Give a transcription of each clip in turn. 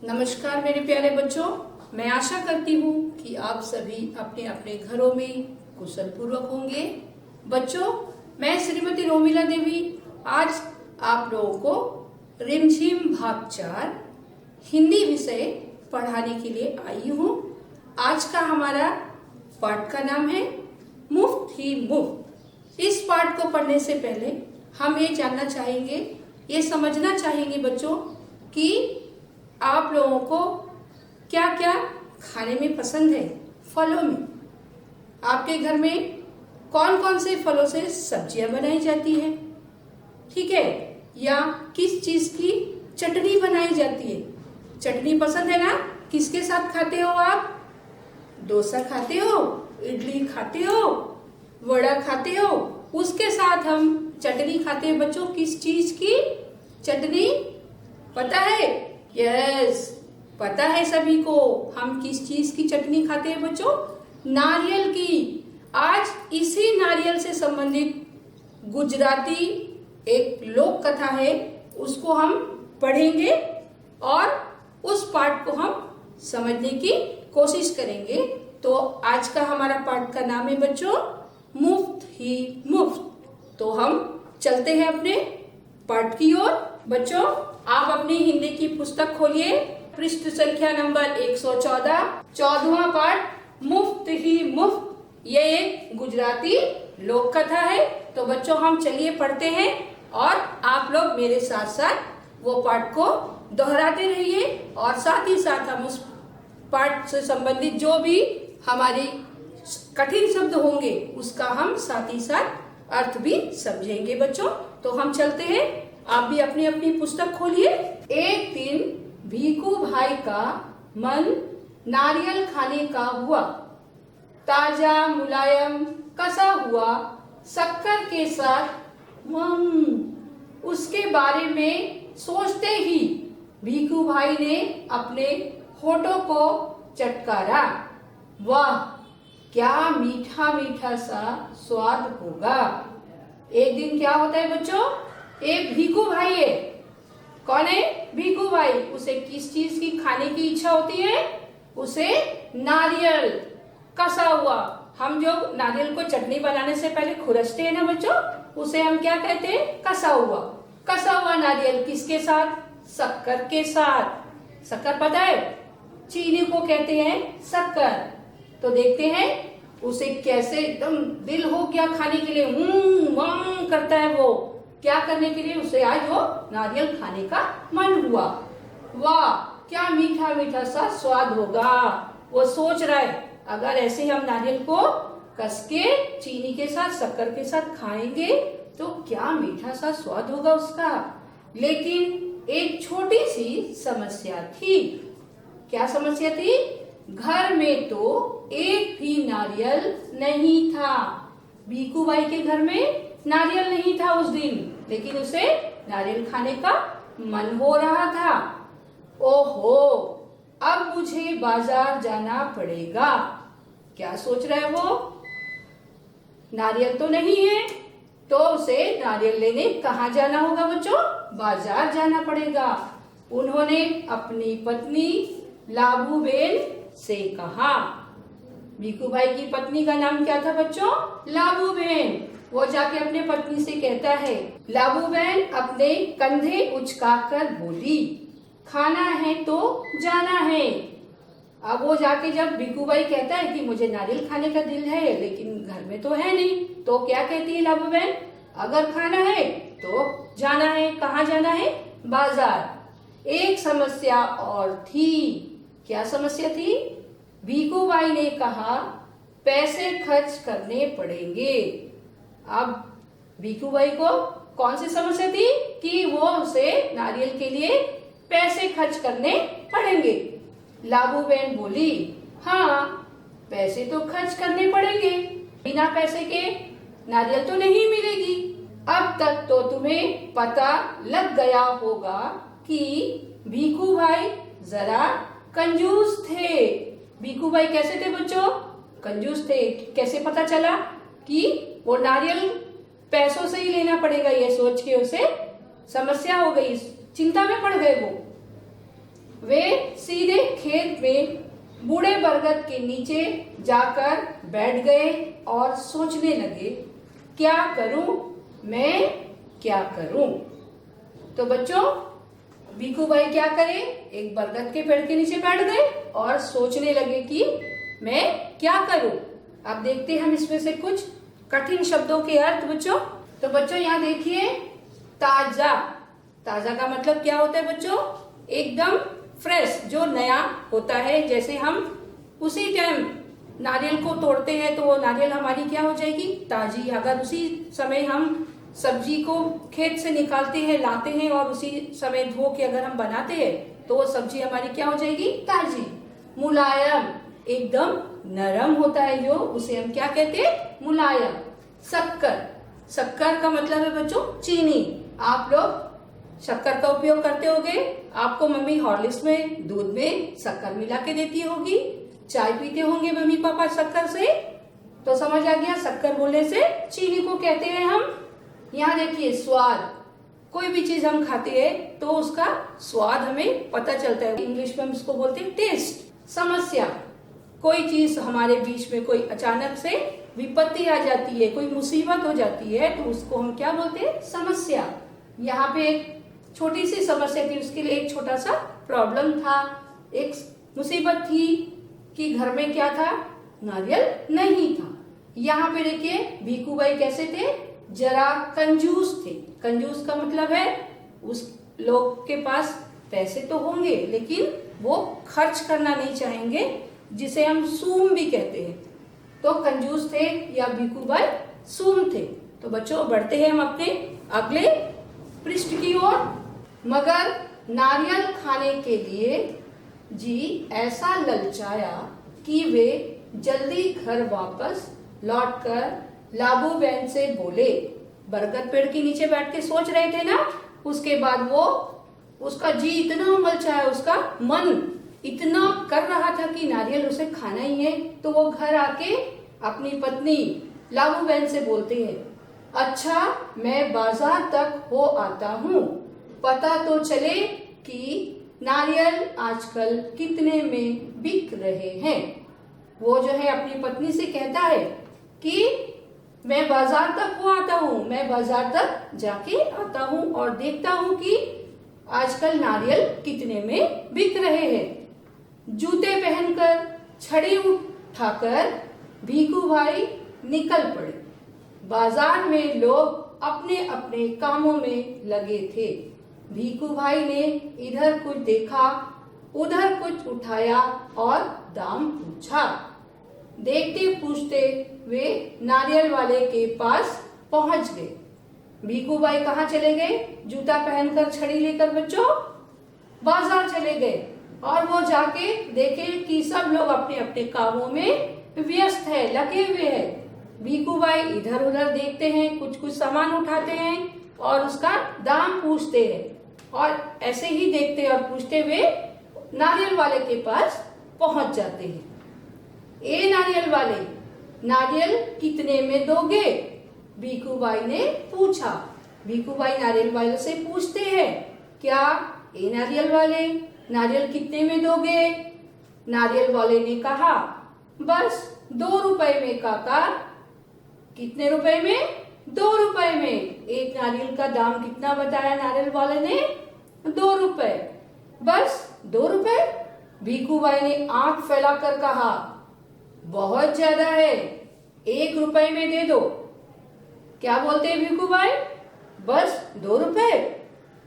नमस्कार मेरे प्यारे बच्चों, मैं आशा करती हूँ कि आप सभी अपने अपने घरों में कुशल पूर्वक होंगे। बच्चों, मैं श्रीमती रोमिला देवी आज आप लोगों को रिमझिम भाग 4 हिंदी विषय पढ़ाने के लिए आई हूँ। आज का हमारा पाठ का नाम है मुफ्त ही मुफ्त। इस पाठ को पढ़ने से पहले हम ये जानना चाहेंगे, ये समझना चाहेंगे बच्चों कि आप लोगों को क्या क्या खाने में पसंद है। फलों में आपके घर में कौन कौन से फलों से सब्जियां बनाई जाती है, ठीक है, या किस चीज की चटनी बनाई जाती है। चटनी पसंद है ना? किसके साथ खाते हो आप? डोसा खाते हो, इडली खाते हो, वड़ा खाते हो, उसके साथ हम चटनी खाते हैं। बच्चों, किस चीज की चटनी पता है? यस, पता है सभी को। हम किस चीज की चटनी खाते हैं बच्चों? नारियल की। आज इसी नारियल से संबंधित गुजराती एक लोक कथा है, उसको हम पढ़ेंगे और उस पाठ को हम समझने की कोशिश करेंगे। तो आज का हमारा पाठ का नाम है बच्चों मुफ्त ही मुफ्त। तो हम चलते हैं अपने पाठ की ओर। बच्चों, आप अपनी हिंदी की पुस्तक खोलिए, पृष्ठ संख्या नंबर 114, 14वां पाठ मुफ्त ही मुफ्त। ये एक गुजराती लोक कथा है। तो बच्चों, हम चलिए पढ़ते हैं और आप लोग मेरे साथ साथ वो पाठ को दोहराते रहिए और साथ ही साथ हम उस पाठ से संबंधित जो भी हमारी कठिन शब्द होंगे उसका हम साथ ही साथ अर्थ भी समझेंगे। बच्चों, तो हम चलते हैं। आप भी अपनी अपनी पुस्तक खोलिए। एक दिन भीखू भाई का मन नारियल खाने का हुआ। ताजा मुलायम कसा हुआ शक्कर के साथ उसके बारे में सोचते ही भीखू भाई ने अपने होठों को चटकारा। वाह, क्या मीठा मीठा सा स्वाद होगा। एक दिन क्या होता है बच्चों? एक भीखू भाई है। कौन है? भीखू भाई। उसे किस चीज की खाने की इच्छा होती है? उसे नारियल कसा हुआ। हम जो नारियल को चटनी बनाने से पहले खुरचते हैं ना बच्चों, उसे हम क्या कहते हैं? कसा हुआ। कसा हुआ नारियल किसके साथ? शक्कर के साथ। शक्कर पता है? चीनी को कहते हैं शक्कर। तो देखते हैं उसे कैसे एकदम दिल हो गया खाने के लिए, वांग करता है वो। क्या करने के लिए? उसे आज वो नारियल खाने का मन हुआ। वाह, क्या मीठा मीठा सा स्वाद होगा। वो सोच रहा है अगर ऐसे हम नारियल को कस के चीनी के साथ शक्कर के साथ खाएंगे तो क्या मीठा सा स्वाद होगा उसका। लेकिन एक छोटी सी समस्या थी। क्या समस्या थी? घर में तो एक भी नारियल नहीं था। भीखू भाई के घर में नारियल नहीं था उस दिन, लेकिन उसे नारियल खाने का मन हो रहा था। ओहो, अब मुझे बाजार जाना पड़ेगा। क्या सोच रहा है वो? नारियल तो नहीं है, तो उसे नारियल लेने कहाँ जाना होगा बच्चों? बाजार जाना पड़ेगा। उन्होंने अपनी पत्नी लाबूबेन से कहा। भीखू भाई की पत्नी का नाम क्या था बच्चों? लाबूबेन। वो जाके अपने पत्नी से कहता है। लाबूबेन अपने कंधे उचकाकर बोली, खाना है तो जाना है। अब वो जाके जब भीखू भाई कहता है कि मुझे नारियल खाने का दिल है लेकिन घर में तो है नहीं, तो क्या कहती है लाबूबेन? अगर खाना है तो जाना है। कहाँ जाना है? बाजार। एक समस्या और थी। क्या समस्या थी? भीखू भाई ने कहा पैसे खर्च करने पड़ेंगे। अब भीखू भाई को कौन सी समस्या थी? कि वो उसे नारियल के लिए पैसे खर्च करने पड़ेंगे। लाबूबेन बोली, हाँ, पैसे तो खर्च करने पड़ेंगे, बिना पैसे के नारियल तो नहीं मिलेगी। अब तक तो तुम्हें पता लग गया होगा कि भीखू भाई जरा कंजूस थे। भीखू भाई कैसे थे बच्चों? कंजूस थे। कैसे पता चला? कि वो नारियल पैसों से ही लेना पड़ेगा, ये सोच के उसे समस्या हो गई, चिंता में पड़ गए वो। वे सीधे खेत में बूढ़े बरगद के नीचे जाकर बैठ गए और सोचने लगे, क्या करूं मैं, क्या करूं। तो बच्चों, भीखू भाई क्या करें, एक बरगद के पेड़ के नीचे बैठ गए और सोचने लगे कि मैं क्या करूं। अब देखते हैं हम इसमें से कुछ कठिन शब्दों के अर्थ बच्चों। तो बच्चों यहाँ देखिए, ताजा। ताजा का मतलब क्या होता है बच्चों, एकदम फ्रेश, जो नया होता है। जैसे हम उसी टाइम नारियल को तोड़ते हैं तो वो नारियल हमारी क्या हो जाएगी, ताजी। अगर उसी समय हम सब्जी को खेत से निकालते हैं, लाते हैं और उसी समय धो के अगर हम बनाते हैं तो वो सब्जी हमारी क्या हो जाएगी, ताजी। मुलायम, एकदम नरम होता है जो, उसे हम क्या कहते हैं, मुलायम। शक्कर, शक्कर का मतलब है बच्चों चीनी। आप लोग शक्कर का उपयोग करते होंगे, आपको मम्मी हॉर्लिक्स में, दूध में शक्कर मिला के देती होगी, चाय पीते होंगे मम्मी पापा शक्कर से। तो समझ आ गया, शक्कर बोलने से चीनी को कहते हैं हम। यहाँ देखिए स्वाद, कोई भी चीज हम खाते हैं तो उसका स्वाद हमें पता चलता है, इंग्लिश में हम इसको बोलते हैं टेस्ट। समस्या, कोई चीज हमारे बीच में कोई अचानक से विपत्ति आ जाती है, कोई मुसीबत हो जाती है तो उसको हम क्या बोलते हैं, समस्या। यहाँ पे एक छोटी सी समस्या थी, उसके लिए एक छोटा सा प्रॉब्लम था, एक मुसीबत थी कि घर में क्या था, नारियल नहीं था। यहाँ पे देखिए भीखू भाई कैसे थे, जरा कंजूस थे। कंजूस का मतलब है उस लोग के पास पैसे तो होंगे लेकिन वो खर्च करना नहीं चाहेंगे, जिसे हम सूम भी कहते हैं। तो कंजूस थे या भीखू भाई सूम थे। तो बच्चों बढ़ते हैं हम अपने अगले पृष्ठ की ओर। मगर नारियल खाने के लिए जी ऐसा ललचाया कि वे जल्दी घर वापस लौटकर लाबू बहन से बोले। बरगद पेड़ के नीचे बैठ के सोच रहे थे ना, उसके बाद वो उसका जी इतना उमलचाया, उसका मन इतना कर रहा था कि नारियल उसे खाना ही है। तो वो घर आके अपनी पत्नी लाबू बहन से बोलते हैं, अच्छा मैं बाजार तक हो आता हूँ, पता तो चले कि नारियल आजकल कितने में बिक रहे हैं। वो जो है अपनी पत्नी से कहता है कि मैं बाजार तक हो आता हूँ, मैं बाजार तक जाके आता हूँ और देखता हूँ कि आजकल नारियल कितने में बिक रहे हैं। जूते पहनकर, छड़ी उठाकर भीखू भाई निकल पड़े। बाजार में लोग अपने अपने कामों में लगे थे। भीखू भाई ने इधर कुछ देखा, उधर कुछ उठाया और दाम पूछा। देखते पूछते वे नारियल वाले के पास पहुंच गए। भीखू भाई कहाँ चले गए, जूता पहनकर, छड़ी लेकर बच्चों बाजार चले गए और वो जाके देखे कि सब लोग अपने अपने कामों में व्यस्त है, लगे हुए हैं। भीखू भाई इधर उधर देखते हैं, कुछ कुछ सामान उठाते हैं और उसका दाम पूछते हैं और ऐसे ही देखते और पूछते हुए नारियल वाले के पास पहुंच जाते हैं। ए नारियल वाले, नारियल कितने में दोगे? भीखू भाई ने पूछा। भीखू भाई नारियल वाले से पूछते हैं, क्या ए नारियल वाले, नारियल कितने में दोगे? नारियल वाले ने कहा, बस 2 रुपए में काका। कितने रुपए में? 2 रुपए में। एक नारियल का दाम कितना बताया नारियल वाले ने? 2 रुपए। बस 2 रुपए? भीखू भाई ने आंख फैलाकर कहा, बहुत ज्यादा है, 1 रुपए में दे दो। क्या बोलते हैं भीखू भाई? बस 2 रुपए?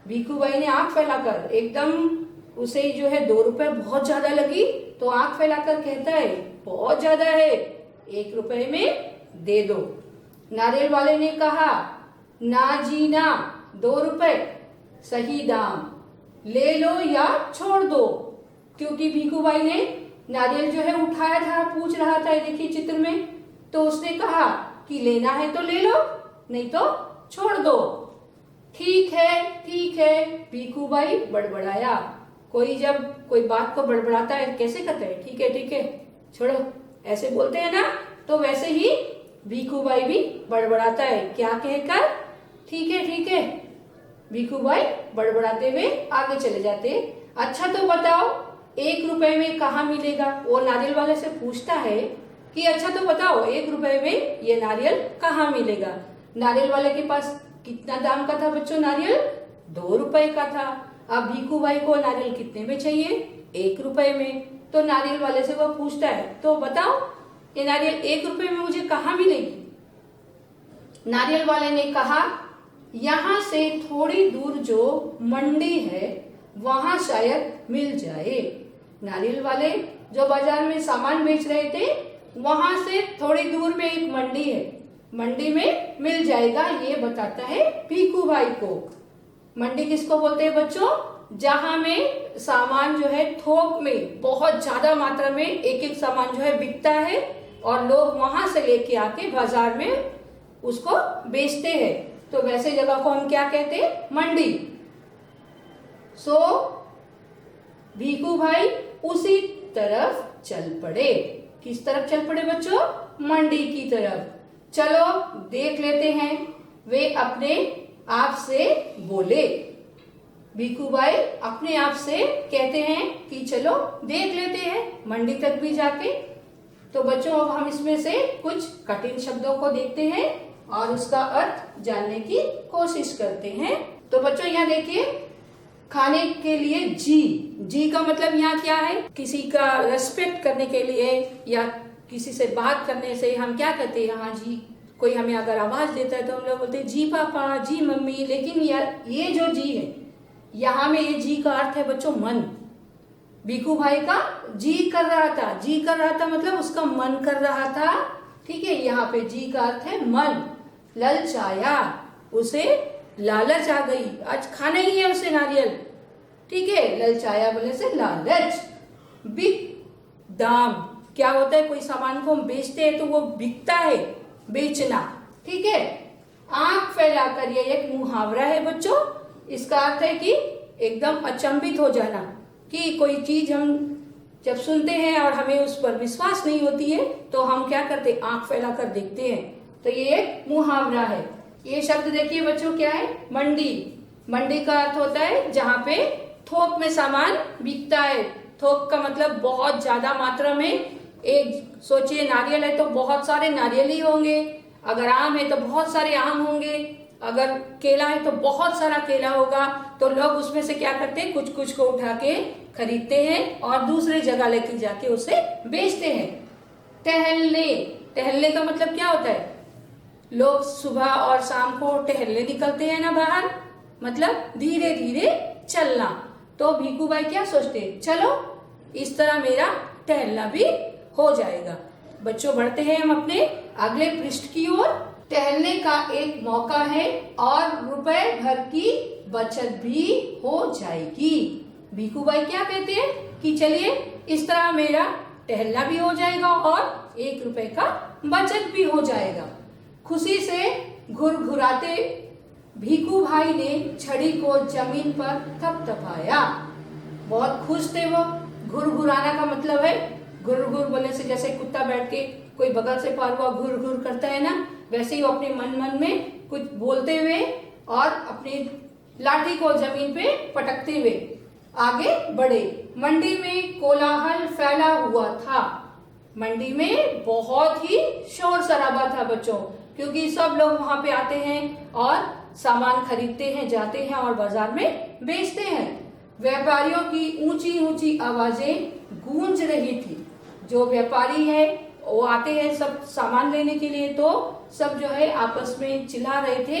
भीखू भाई ने आंख फैलाकर, एकदम उसे जो है 2 रुपए बहुत ज्यादा लगी तो आंख फैलाकर कहता है, बहुत ज्यादा है, 1 रुपए में दे दो। नारियल वाले ने कहा, ना जी ना, 2 रुपए सही दाम, ले लो या छोड़ दो। क्योंकि भीखू भाई ने नारियल जो है उठाया था, पूछ रहा था, देखिए चित्र में, तो उसने कहा कि लेना है तो ले लो, नहीं तो छोड़ दो। ठीक है, भीखू भाई बड़बड़ाया। कोई जब कोई बात को बड़बड़ाता है कैसे कहते हैं, ठीक है छोड़ो, ऐसे बोलते हैं ना, तो वैसे ही भीखू भाई भी बड़बड़ाता है। क्या कहकर? ठीक है। भीखू भाई बड़बड़ाते हुए आगे चले जाते अच्छा तो बताओ 1 रुपए में कहाँ मिलेगा? वो नारियल वाले से पूछता है कि अच्छा तो बताओ 1 रुपए में ये नारियल कहाँ मिलेगा? नारियल वाले के पास कितना दाम का था बच्चों नारियल? 2 रुपए का था। अब भीखू भाई को नारियल कितने में चाहिए? 1 रुपए में। तो नारियल वाले से वो पूछता है तो बताओ ये नारियल 1 रुपए में मुझे कहाँ मिलेगी? नारियल वाले ने कहा यहाँ से थोड़ी दूर जो मंडी है वहां शायद मिल जाए। नारियल वाले जो बाजार में सामान बेच रहे थे वहां से थोड़ी दूर में एक मंडी है, मंडी में मिल जाएगा, ये बताता है भीखू भाई को। मंडी किसको बोलते हैं बच्चों? जहां में सामान जो है थोक में बहुत ज्यादा मात्रा में एक एक सामान जो है बिकता है और लोग वहां से लेके आके बाजार में उसको बेचते हैं। तो वैसे जगह को हम क्या कहते हैं? मंडी। सो भीखू भाई उसी तरफ चल पड़े। किस तरफ चल पड़े बच्चों? मंडी की तरफ। चलो देख लेते हैं। वे अपने आप से बोले। भीखू भाई अपने आप से कहते हैं कि चलो देख लेते हैं मंडी तक भी जाके। तो बच्चों अब हम इसमें से कुछ कठिन शब्दों को देखते हैं और उसका अर्थ जानने की कोशिश करते हैं। तो बच्चों यहाँ देखिए, खाने के लिए जी, जी का मतलब यहाँ क्या है? किसी का रेस्पेक्ट करने के लिए या किसी से बात करने से हम क्या कहते हैं यहाँ जी। कोई हमें अगर आवाज देता है तो हम लोग बोलते हैं जी पापा, जी मम्मी। लेकिन यार ये जो जी है यहाँ में ये जी का अर्थ है बच्चों मन। भीखू भाई का जी कर रहा था, जी कर रहा था मतलब उसका मन कर रहा था। ठीक है, यहाँ पे जी का अर्थ है मन। ललचाया, उसे लालच आ गई, आज खाना ही है उसे नारियल। ठीक है, ललचाया बोले से लालच। बिक दाम क्या होता है? कोई सामान को हम बेचते हैं तो वो बिकता है, बेचना। ठीक है, आंख फैलाकर, ये एक मुहावरा है बच्चों। इसका अर्थ है कि एकदम अचंभित हो जाना, कि कोई चीज हम जब सुनते हैं और हमें उस पर विश्वास नहीं होती है तो हम क्या करते हैं? आंख फैलाकर देखते हैं। तो ये एक मुहावरा है। ये शब्द देखिए बच्चों क्या है? मंडी। मंडी का अर्थ होता है जहाँ पे थोक में सामान बिकता है। थोक का मतलब बहुत ज्यादा मात्रा में। एक सोचिए नारियल है तो बहुत सारे नारियल ही होंगे, अगर आम है तो बहुत सारे आम होंगे, अगर केला है तो बहुत सारा केला होगा। तो लोग उसमें से क्या करते हैं? कुछ कुछ को उठा के खरीदते हैं और दूसरे जगह लेके जाके उसे बेचते हैं। टहलने, टहलने का मतलब क्या होता है? लोग सुबह और शाम को टहलने निकलते हैं ना बाहर, मतलब धीरे धीरे चलना। तो भीखू भाई क्या सोचते हैं? चलो इस तरह मेरा टहलना भी हो जाएगा। बच्चों बढ़ते हैं हम अपने अगले पृष्ठ की ओर। टहलने का एक मौका है और रुपए भर की बचत भी हो जाएगी। भीखू भाई क्या कहते हैं कि चलिए इस तरह मेरा टहलना भी हो जाएगा और 1 रुपए का बचत भी हो जाएगा। खुशी से घुरघुराते भीखू भाई ने छड़ी को जमीन पर थपथपाया। बहुत खुश थे वो। घुरघुराना का मतलब है घुर घुर बोलने से, जैसे कुत्ता बैठ के कोई बगल से पार हुआ घुर घुर करता है ना, वैसे ही वो अपने मन मन में कुछ बोलते हुए और अपनी लाठी को जमीन पे पटकते हुए आगे बढ़े। मंडी में कोलाहल फैला हुआ था। मंडी में बहुत ही शोर शराबा था बच्चों, क्योंकि सब लोग वहां पे आते हैं और सामान खरीदते हैं, जाते हैं और बाजार में बेचते हैं। व्यापारियों की ऊंची ऊंची आवाजें गूंज रही थी। जो व्यापारी है वो आते हैं सब सामान लेने के लिए, तो सब जो है आपस में चिल्ला रहे थे।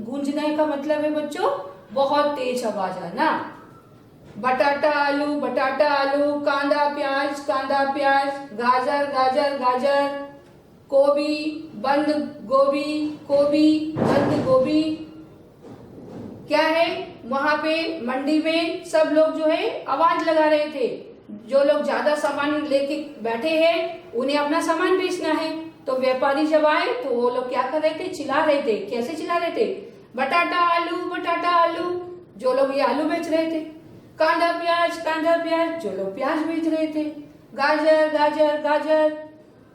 गूंजने का मतलब है बच्चों बहुत तेज आवाज आना। बटाटा आलू, बटाटा आलू, कांदा प्याज, कांदा प्याज, गाजर गाजर गाजर, गोभी बंद गोभी, गोभी बंद गोभी। क्या है वहां पे मंडी में सब लोग जो है आवाज लगा रहे थे। जो लोग ज्यादा सामान लेके बैठे हैं उन्हें अपना सामान बेचना है, तो व्यापारी जब आए तो वो लोग क्या कर रहे थे? चिल्ला रहे थे। कैसे चिल्ला रहे थे? बटाटा आलू, बटाटा आलू, जो लोग ये आलू बेच रहे थे। कांदा प्याज, कांदा प्याज, जो लोग प्याज बेच रहे थे। गाजर गाजर गाजर,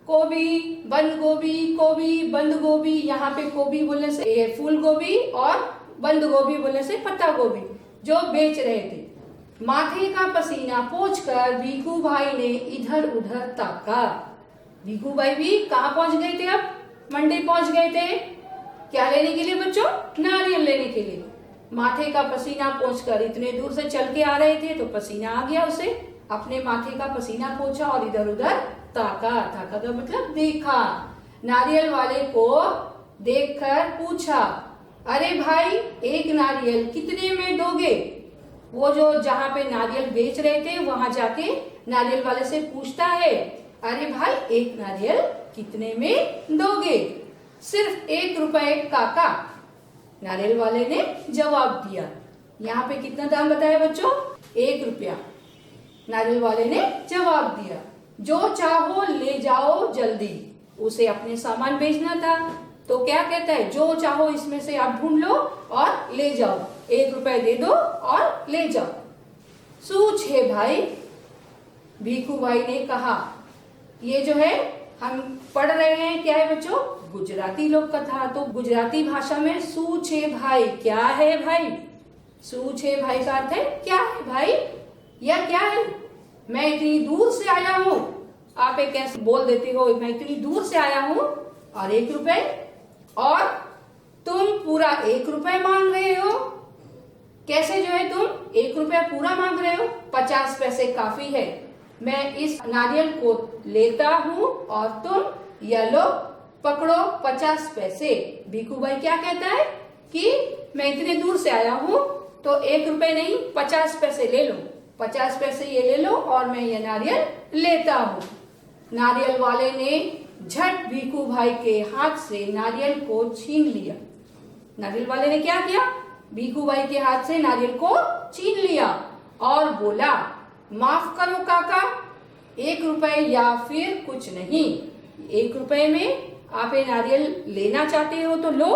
गोभी बंद गोभी, गोभी बंद गोभी। यहाँ पे गोभी बोलने से फूल गोभी और बंद गोभी बोलने से पत्ता गोभी, जो बेच रहे थे। माथे का पसीना पोंछकर भीखू भाई ने इधर उधर ताका। भीखू भाई भी कहाँ पहुंच गए थे? अब मंडी पहुंच गए थे। क्या लेने के लिए बच्चों? नारियल लेने के लिए। माथे का पसीना पोंछकर इतने दूर से चल के आ रहे थे तो पसीना आ गया उसे। अपने माथे का पसीना पोंछा और इधर उधर ताका। ताका का मतलब देखा। नारियल वाले को देखकर पूछा, अरे भाई एक नारियल कितने में दोगे? वो जो जहाँ पे नारियल बेच रहे थे वहां जाके नारियल वाले से पूछता है, अरे भाई एक नारियल कितने में दोगे? सिर्फ 1 रुपए काका। नारियल वाले ने जवाब दिया। यहाँ पे कितना दाम बताया बच्चों? 1 रुपया। नारियल वाले ने जवाब दिया, जो चाहो ले जाओ जल्दी। उसे अपने सामान बेचना था तो क्या कहता है, जो चाहो इसमें से आप ढूंढ लो और ले जाओ। 1 रुपए दे दो और ले जाओ। सूझ है भाई, भीखू भाई ने कहा। ये जो है हम पढ़ रहे हैं क्या है बच्चों? गुजराती लोक कथा। तो गुजराती भाषा में सूझ है भाई क्या है भाई? सूझ है भाई का अर्थ है क्या है भाई, या क्या है? मैं इतनी दूर से आया हूँ। आप एक कैसे बोल देते हो, मैं इतनी दूर से आया हूँ और 1 रुपए, और तुम पूरा 1 रुपए मांग रहे हो। कैसे जो है तुम 1 रुपया पूरा मांग रहे हो? 50 पैसे काफी है। मैं इस नारियल को लेता हूँ और तुम ये लो पकड़ो 50 पैसे। भीखू भाई क्या कहता है कि मैं इतने दूर से आया हूँ तो 1 रुपए नहीं 50 पैसे ले लो। 50 पैसे ये ले लो और मैं ये नारियल लेता हूँ। नारियल वाले ने झट भीखू भाई के हाथ से नारियल को छीन लिया। नारियल वाले ने क्या किया? भीखू भाई के हाथ से नारियल को छीन लिया और बोला, माफ करो काका, 1 रुपए या फिर कुछ नहीं। 1 रुपए में आप ये नारियल लेना चाहते हो तो लो,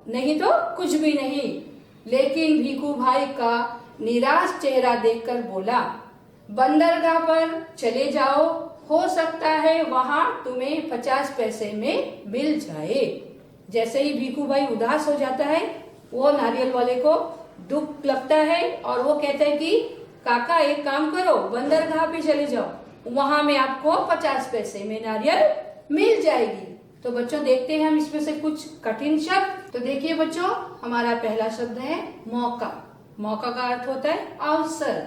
नहीं तो कुछ भी नहीं। लेकिन भीखू भाई का निराश चेहरा देखकर बोला, बंदरगाह पर चले जाओ, हो सकता है वहां तुम्हें 50 पैसे में मिल जाए। जैसे ही भीखू भाई उदास हो जाता है, वो नारियल वाले को दुख लगता है और वो कहता है कि काका एक काम करो, बंदरगाह पे चले जाओ, वहां में आपको 50 पैसे में नारियल मिल जाएगी। तो बच्चों देखते हैं हम इसमें से कुछ कठिन शब्द। तो देखिए बच्चों, हमारा पहला शब्द है मौका। मौका का अर्थ होता है अवसर,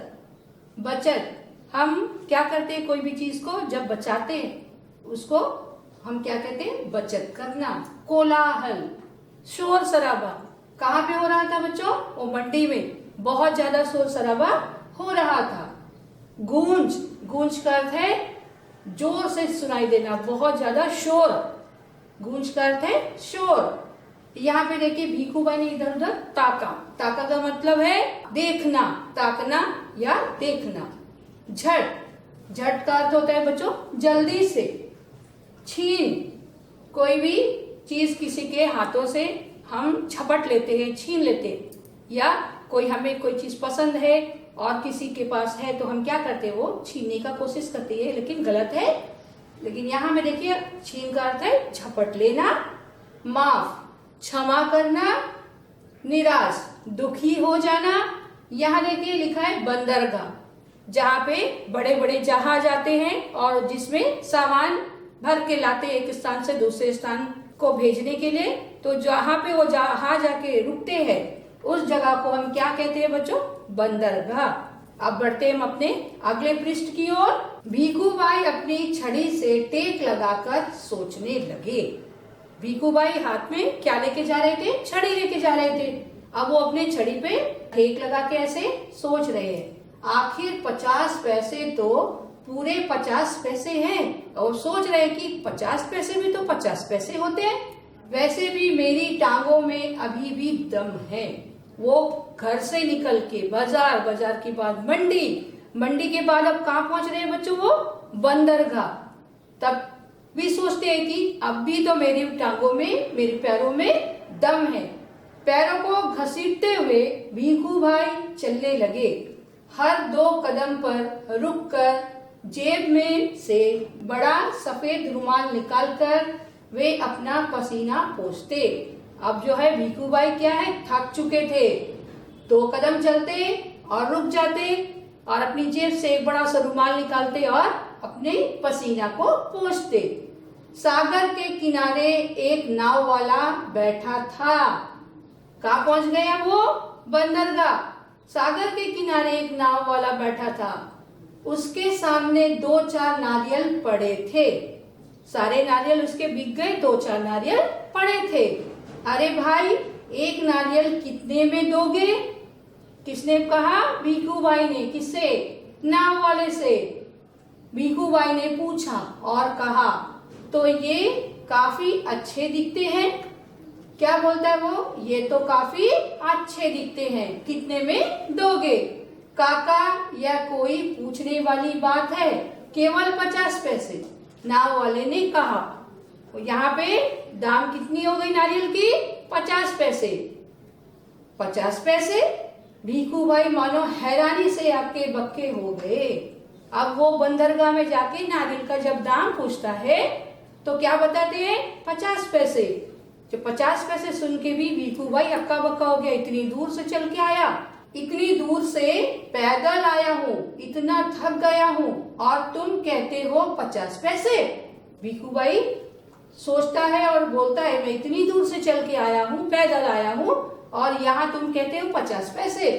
बचत। हम क्या करते हैं, कोई भी चीज को जब बचाते हैं उसको हम क्या कहते हैं? बचत करना। कोलाहल, शोर शराबा। कहाँ पे हो रहा था बच्चों? वो मंडी में बहुत ज्यादा शोर शराबा हो रहा था। गूंज, गूंज का अर्थ है जोर से सुनाई देना, बहुत ज्यादा शोर। गूंज का अर्थ है शोर। यहाँ पे देखिए भीखू भाई ने इधर उधर ताका। ताका का मतलब है देखना, ताकना या देखना। झट, झट का अर्थ होता है बच्चों जल्दी से। छीन, कोई भी चीज किसी के हाथों से हम झपट लेते हैं, छीन लेते हैं। या कोई हमें कोई चीज पसंद है और किसी के पास है तो हम क्या करते हैं? वो छीनने का कोशिश करते हैं, लेकिन गलत है। लेकिन यहाँ में देखिए छीन का अर्थ है झपट लेना। माफ, क्षमा करना। निराश, दुखी हो जाना। यहाँ देखिए लिखा है बंदरगाह, जहाँ पे बड़े बड़े जहाज आते हैं और जिसमें सामान भर के लाते हैं एक स्थान से दूसरे स्थान को भेजने के लिए। तो जहाँ पे वो जहाज आके रुकते हैं उस जगह को हम क्या कहते हैं बच्चों? बंदरगाह। अब बढ़ते हम अपने अगले पृष्ठ की ओर। भीखू भाई अपनी छड़ी से टेक लगाकर सोचने लगे। भीखू भाई हाथ में क्या लेके जा रहे थे? छड़ी लेके जा रहे थे। अब वो अपने छड़ी पे टेक लगा के ऐसे सोच रहे हैं, आखिर 50 पैसे तो पूरे 50 पैसे हैं, और सोच रहे कि 50 पैसे भी तो 50 पैसे होते हैं। वैसे भी मेरी टांगों में अभी भी दम है। वो घर से निकल के बाजार, बाजार के बाद मंडी, मंडी के बाद अब कहाँ पहुंच रहे हैं बच्चों? वो बंदरगाह। तब भी सोचते हैं कि अब भी तो मेरी टांगों में, मेरे पैरों में दम है। पैरों को घसीटते हुए भीखू भाई चलने लगे। हर 2 कदम पर रुककर जेब में से बड़ा सफेद रुमाल निकालकर वे अपना पसीना पोंछते। अब जो है भीखू भाई क्या है? थक चुके थे। 2 कदम चलते और रुक जाते, और अपनी जेब से एक बड़ा सा रुमाल निकालते और अपने पसीना को पोंछते। सागर के किनारे एक नाव वाला बैठा था। कहाँ पहुंच गया वो? बंदरगाह। सागर के किनारे एक नाव वाला बैठा था। उसके सामने 2-4 नारियल पड़े थे। सारे नारियल उसके बिक गए, 2-4 नारियल पड़े थे। अरे भाई, एक नारियल कितने में दोगे? किसने कहा? भीखू भाई ने। किससे? नाव वाले से। भीखू भाई ने पूछा और कहा, तो ये काफी अच्छे दिखते हैं। क्या बोलता है वो? ये तो काफी अच्छे दिखते हैं, कितने में दोगे? काका, यह कोई पूछने वाली बात है, केवल 50 पैसे, नाव वाले ने कहा। यहाँ पे दाम कितनी हो गई नारियल की? 50 पैसे। 50 पैसे? भीखू भाई मानो हैरानी से आपके बक्के हो गए। अब वो बंदरगाह में जाके नारियल का जब दाम पूछता है तो क्या बताते हैं? 50 पैसे। जो 50 पैसे सुन के भी भीखू भाई अक्का बक्का हो गया। इतनी दूर से चल के आया, इतनी दूर से पैदल आया हूँ, इतना थक गया हूँ, और तुम कहते हो 50 पैसे। भीखू भाई सोचता है और बोलता है, मैं इतनी दूर से चल के आया हूँ, पैदल आया हूँ, और यहाँ तुम कहते हो 50 पैसे।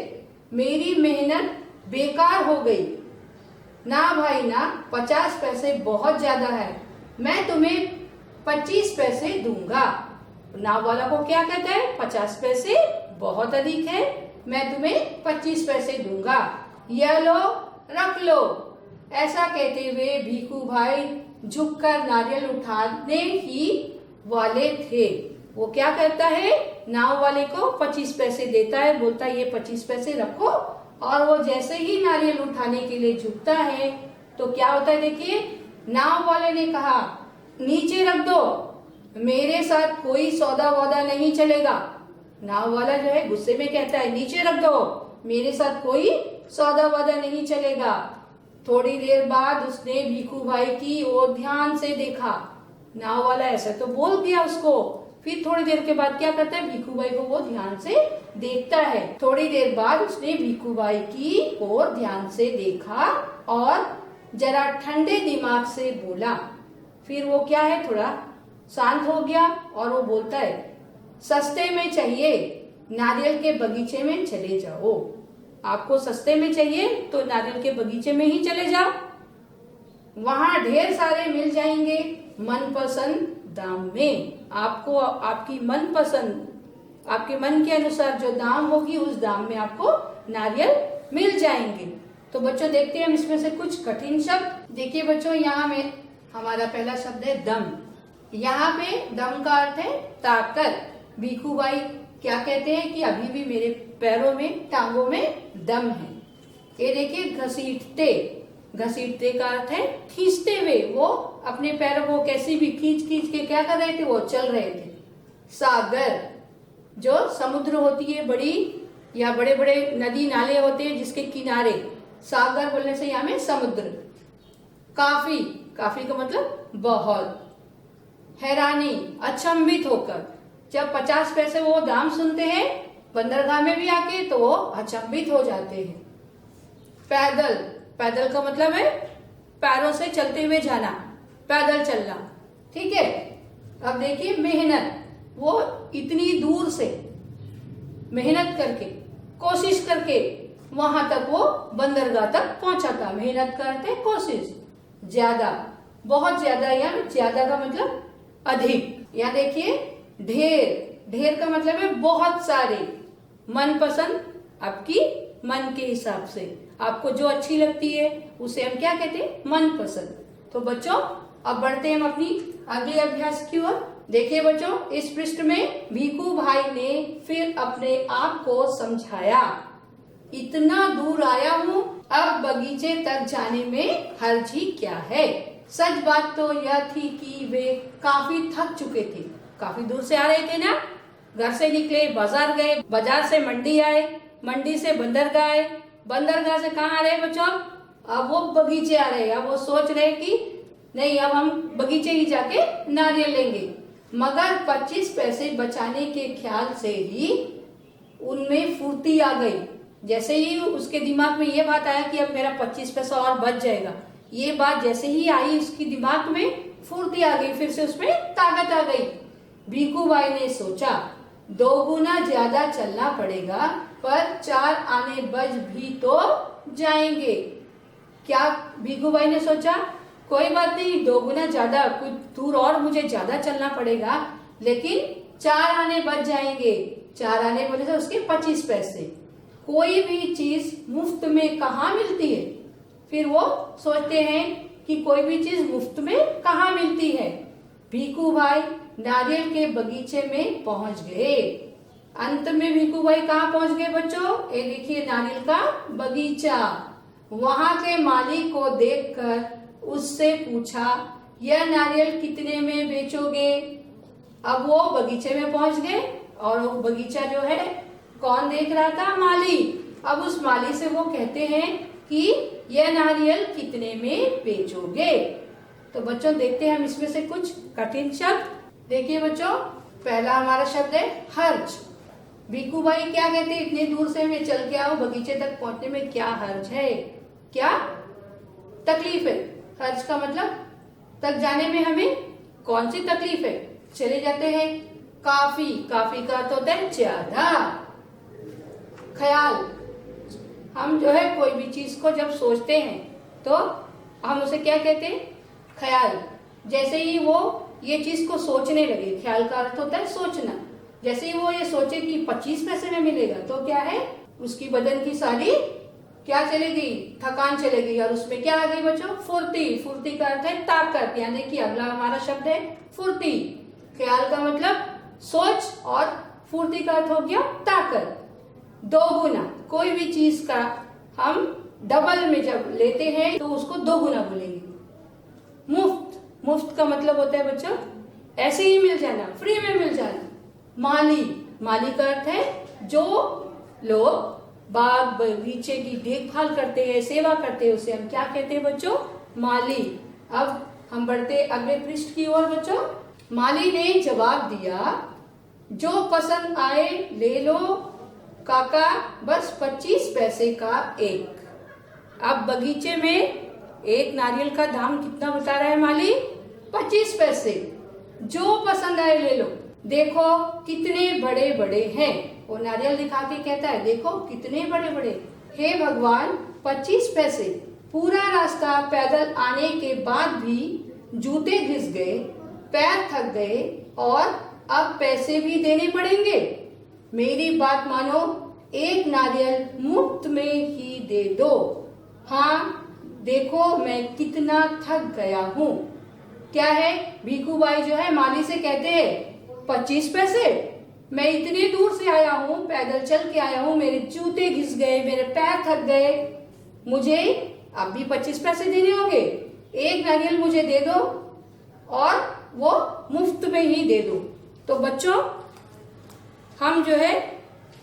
मेरी मेहनत बेकार हो गई। ना भाई ना, 50 पैसे बहुत ज्यादा है, मैं तुम्हें 25 पैसे दूंगा। नाव वाला को क्या कहता है? 50 पैसे बहुत अधिक है, मैं तुम्हें 25 पैसे दूंगा, यह लो, रख लो। ऐसा कहते हुए भीखू भाई झुककर नारियल उठाने ही वाले थे। वो क्या करता है? नाव वाले को 25 पैसे देता है, बोलता है ये 25 पैसे रखो। और वो जैसे ही नारियल उठाने के लिए झुकता है तो क्या होता है? देखिए, नाव वाले ने कहा, नीचे रख दो, मेरे साथ कोई सौदा वौदा नहीं चलेगा। नाव वाला जो है गुस्से में कहता है, नीचे रख दो, मेरे साथ कोई सौदा वौदा नहीं चलेगा। थोड़ी देर बाद उसने भीखू भाई की ओर ध्यान से देखा। नाव वाला ऐसा तो बोल दिया उसको, फिर थोड़ी देर के बाद क्या करता है? भीखू भाई को वो ध्यान से देखता है। थोड़ी देर बाद उसने भीखू भाई की ओर ध्यान से देखा और जरा ठंडे दिमाग से बोला। फिर वो क्या है, थोड़ा शांत हो गया और वो बोलता है, सस्ते में चाहिए, नारियल के बगीचे में चले जाओ। आपको सस्ते में चाहिए तो नारियल के बगीचे में ही चले जाओ, वहां ढेर सारे मिल जाएंगे मनपसंद दाम में। आपको आपकी मनपसंद, आपके मन के अनुसार जो दाम होगी उस दाम में आपको नारियल मिल जाएंगे। तो बच्चों देखते हैं हम इसमें से कुछ कठिन शब्द। देखिए बच्चों, यहाँ में हमारा पहला शब्द है दम। यहाँ पे दम का अर्थ है ताकत। भीखू भाई क्या कहते हैं कि अभी भी मेरे पैरों में, टांगों में दम है। ये देखिए घसीटते, घसीटते का अर्थ है खींचते हुए। वो अपने पैरों को कैसे भी खींच खींच के क्या कर रहे थे? वो चल रहे थे। सागर, जो समुद्र होती है बड़ी, या बड़े बड़े नदी नाले होते हैं जिसके किनारे, सागर बोलने से यहाँ में समुद्र। काफी, काफी का मतलब बहुत। हैरानी, अचंभित होकर। जब 50 पैसे वो दाम सुनते हैं बंदरगाह में भी आके तो वो अचंभित हो जाते हैं। पैदल, पैदल का मतलब है पैरों से चलते हुए जाना, पैदल चलना, ठीक है। अब देखिए मेहनत, वो इतनी दूर से मेहनत करके, कोशिश करके वहां तक वो बंदरगाह तक पहुंचा था। मेहनत करते कोशिश। ज्यादा, बहुत ज्यादा, या ज्यादा का मतलब अधिक। यहाँ देखिए ढेर, ढेर का मतलब है बहुत सारे। मनपसंद, आपकी मन के हिसाब से आपको जो अच्छी लगती है उसे हम क्या कहते हैं? मनपसंद। तो बच्चों अब बढ़ते हैं हम अपनी अगले अभ्यास की ओर। देखिए बच्चों, इस पृष्ठ में भीखू भाई ने फिर अपने आप को समझाया, इतना दूर आया हूँ, अब बगीचे तक जाने में हर्ज ही क्या है। सच बात तो यह थी कि वे काफी थक चुके थे। काफी दूर से आ रहे थे ना, घर से निकले, बाजार गए, बाजार से मंडी आए, मंडी से बंदरगाह आए, बंदरगाह से कहाँ आ रहे बच्चों? अब वो बगीचे आ रहे। अब वो सोच रहे कि नहीं, अब हम बगीचे ही जाके नारियल लेंगे। मगर 25 पैसे बचाने के ख्याल से ही उनमें फुर्ती आ गई। जैसे ही उसके दिमाग में ये बात आया कि अब मेरा 25 पैसा और बच जाएगा, ये बात जैसे ही आई उसके दिमाग में फुर्ती आ गई, फिर से उसमें ताकत आ गई। भीखू भाई ने सोचा 2 गुना ज्यादा चलना पड़ेगा, पर 4 आने बच भी तो जाएंगे। क्या भीखू भाई ने सोचा? कोई बात नहीं, 2 गुना ज्यादा, कुछ दूर और मुझे ज्यादा चलना पड़ेगा, लेकिन 4 आने बच जाएंगे। 4 आने बोले तो उसके 25 पैसे। कोई भी चीज मुफ्त में कहाँ मिलती है? फिर वो सोचते हैं कि कोई भी चीज मुफ्त में कहाँ मिलती है। भीखू भाई नारियल के बगीचे में पहुंच गए। अंत में भीखू भाई कहाँ पहुंच गए बच्चों? ये देखिए नारियल का बगीचा। वहां के माली को देखकर उससे पूछा, यह नारियल कितने में बेचोगे? अब वो बगीचे में पहुंच गए और वो बगीचा जो है कौन देख रहा था? माली। अब उस माली से वो कहते हैं कि यह नारियल कितने में बेचोगे? तो बच्चों देखते हैं हम इसमें से कुछ कठिन शब्द। देखिए बच्चों, पहला हमारा शब्द है हर्ज। भीखू भाई क्या कहते हैं? इतनी दूर से मैं चल के आऊं, बगीचे तक पहुंचने में क्या हर्ज है, क्या तकलीफ है? हर्ज का मतलब तक जाने में हमें कौन सी तकलीफ है? चले जाते हैं। काफी, काफी का अर्थ होता है ज्यादा। ख्याल, हम जो है कोई भी चीज को जब सोचते हैं तो हम उसे क्या कहते हैं? ख्याल। जैसे ही वो ये चीज को सोचने लगे, ख्याल का अर्थ होता है सोचना। जैसे ही वो ये सोचे कि 25 पैसे में मिलेगा, तो क्या है? उसकी बदन की सारी क्या चलेगी? थकान चलेगी। और उसमें क्या आ गई बच्चों? फुर्ती। फुर्ती का अर्थ है ताकत। यानी कि अगला हमारा शब्द है फुर्ती। ख्याल का मतलब सोच और फुर्ती का अर्थ हो गया ताकत। 2 गुना, कोई भी चीज का हम डबल में जब लेते हैं तो उसको 2 गुना बोलेंगे। मुफ्त, मुफ्त का मतलब होता है बच्चों ऐसे ही मिल जाना, फ्री में मिल जाना। माली, माली का अर्थ है जो लोग बाग बगीचे की देखभाल करते हैं, सेवा करते हैं, उसे हम क्या कहते हैं बच्चों? माली। अब हम बढ़ते अगले पृष्ठ की ओर बच्चों। माली ने जवाब दिया, जो पसंद आए ले लो काका, बस 25 पैसे का एक। अब बगीचे में एक नारियल का दाम कितना बता रहा है माली? 25 पैसे। जो पसंद आए ले लो। देखो कितने बड़े बड़े हैं। वो नारियल दिखा के कहता है, देखो कितने बड़े बड़े। हे भगवान, 25 पैसे। पूरा रास्ता पैदल आने के बाद भी जूते घिस गए, पैर थक गए और अब पैसे भी देने पड़ेंगे। मेरी बात मानो, एक नारियल मुफ्त में ही दे दो। हाँ देखो मैं कितना थक गया हूँ। क्या है? भीखू भाई जो है माली से कहते हैं 25 पैसे, मैं इतनी दूर से आया हूँ, पैदल चल के आया हूँ, मेरे जूते घिस गए, मेरे पैर थक गए, मुझे अब भी 25 पैसे देने होंगे। एक नारियल मुझे दे दो और वो मुफ्त में ही दे दो। तो बच्चों हम जो है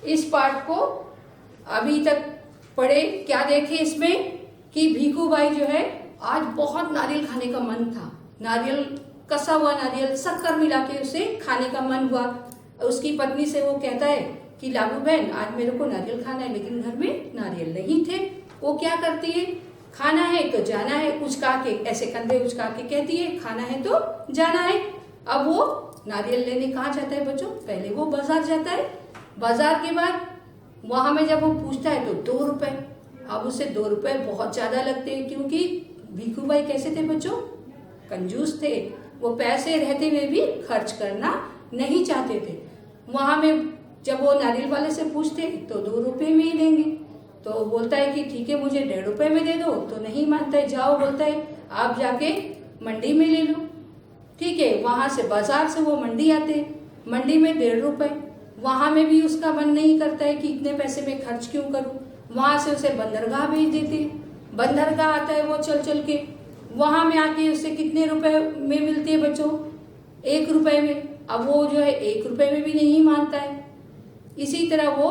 इस पाठ को अभी तक पढ़े, क्या देखे इसमें कि भीखू भाई जो है आज बहुत नारियल खाने का मन था। नारियल, कसा हुआ नारियल शक्कर मिला के उसे खाने का मन हुआ। उसकी पत्नी से वो कहता है कि लालू बहन आज मेरे को नारियल खाना है, लेकिन घर में नारियल नहीं थे। वो क्या करती है? खाना है तो जाना है, उचका के ऐसे कंधे उचका के कहती है खाना है तो जाना है। अब वो नारियल लेने कहाँ जाता है बच्चों? पहले वो बाजार जाता है। बाजार के बाद वहां में जब वो पूछता है तो 2 रुपए। अब उसे 2 रुपए बहुत ज्यादा लगते हैं, क्योंकि भीखू भाई कैसे थे बच्चों? कंजूस थे। वो पैसे रहते हुए भी खर्च करना नहीं चाहते थे। वहां में जब वो नारियल वाले से पूछते तो 2 रुपए में ही देंगे। तो बोलता है कि ठीक है मुझे 1.5 रुपए में दे दो। तो नहीं मानता है, जाओ बोलता है आप जाके मंडी में ले लो। ठीक है, वहां से बाजार से वो मंडी आते हैं, मंडी में 1.5 रुपए। वहां में भी उसका मन नहीं करता है कि इतने पैसे में खर्च क्यों करूं। वहां से उसे बंदरगाह भेज देते हैं। बंदरगाह आता है वो चल चल के, वहां में आके उसे कितने रुपए में मिलती है बच्चों? 1 रुपए में। अब वो जो है 1 रुपए में भी नहीं मानता है। इसी तरह वो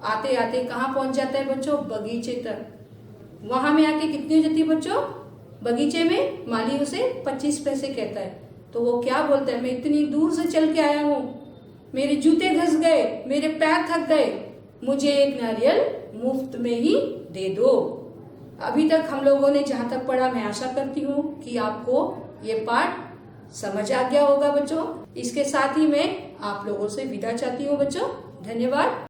आते आते कहाँ पहुंच जाता है बच्चों? बगीचे तक। वहां में आके कितनी हो जाती है बच्चों? बगीचे में माली उसे 25 पैसे कहता है। तो वो क्या बोलता है? मैं इतनी दूर से चल के आया हूँ, मेरे जूते घस गए, मेरे पैर थक गए, मुझे एक नारियल मुफ्त में ही दे दो। अभी तक हम लोगों ने जहाँ तक पढ़ा, मैं आशा करती हूँ कि आपको ये पाठ समझ आ गया होगा बच्चों। इसके साथ ही मैं आप लोगों से विदा चाहती हूँ बच्चों। धन्यवाद।